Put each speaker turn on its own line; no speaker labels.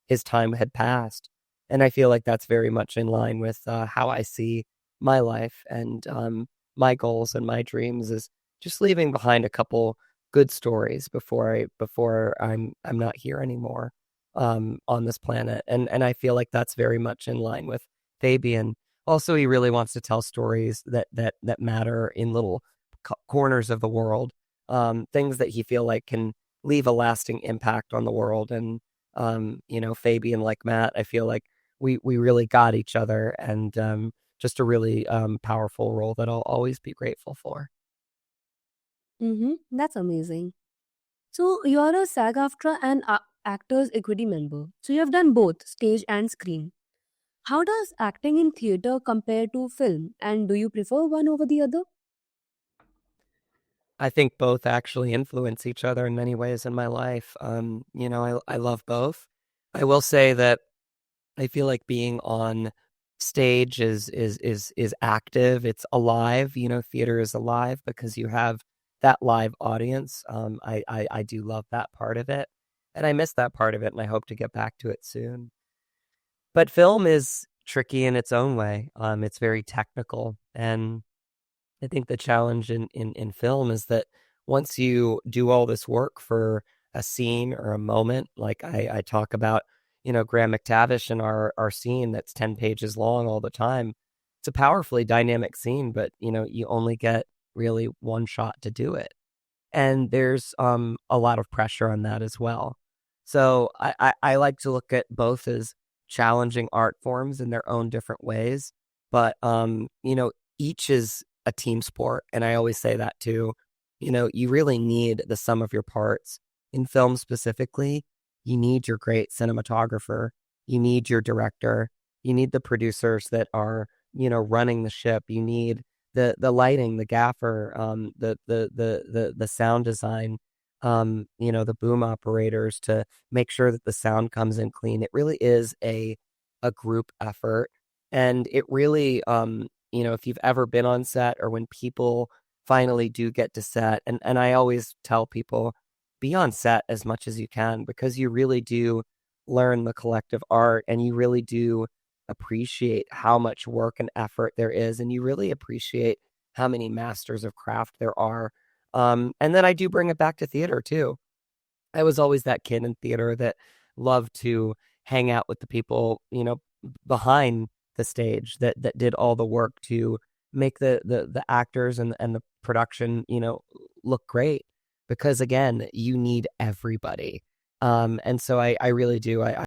his time had passed. And I feel like that's very much in line with how I see my life and my goals and my dreams is just leaving behind a couple good stories before I'm not here anymore on this planet. And I feel like that's very much in line with Fabian. Also, he really wants to tell stories that matter in little corners of the world, things that he feel like can leave a lasting impact on the world. And Fabian, like Matt, I feel like we really got each other, and just a really powerful role that I'll always be grateful for.
That's amazing. So you're a SAG-AFTRA and Actors Equity member. So you have done both stage and screen. How does acting in theater compare to film, and do you prefer one over the other?
I think both actually influence each other in many ways in my life. I love both. I will say that I feel like being on stage is active. It's alive. Theater is alive because you have that live audience. I do love that part of it, and I miss that part of it, and I hope to get back to it soon. But film is tricky in its own way. It's very technical, and I think the challenge in film is that once you do all this work for a scene or a moment, like I talk about, Graham McTavish in our scene that's 10 pages long all the time. It's a powerfully dynamic scene, but you only get really one shot to do it. And there's a lot of pressure on that as well. So I like to look at both as challenging art forms in their own different ways, but each is a team sport, and I always say that too. You really need the sum of your parts. In film specifically, you need your great cinematographer, you need your director, you need the producers that are running the ship, you need the lighting, the gaffer, the sound design, the boom operators to make sure that the sound comes in clean. It really is a group effort, and it really if you've ever been on set or when people finally do get to set, and I always tell people, be on set as much as you can because you really do learn the collective art, and you really do appreciate how much work and effort there is, and you really appreciate how many masters of craft there are. And then I do bring it back to theater too. I was always that kid in theater that loved to hang out with the people, behind the stage that did all the work to make the actors and the production, look great. Because again, you need everybody. And so I really do. I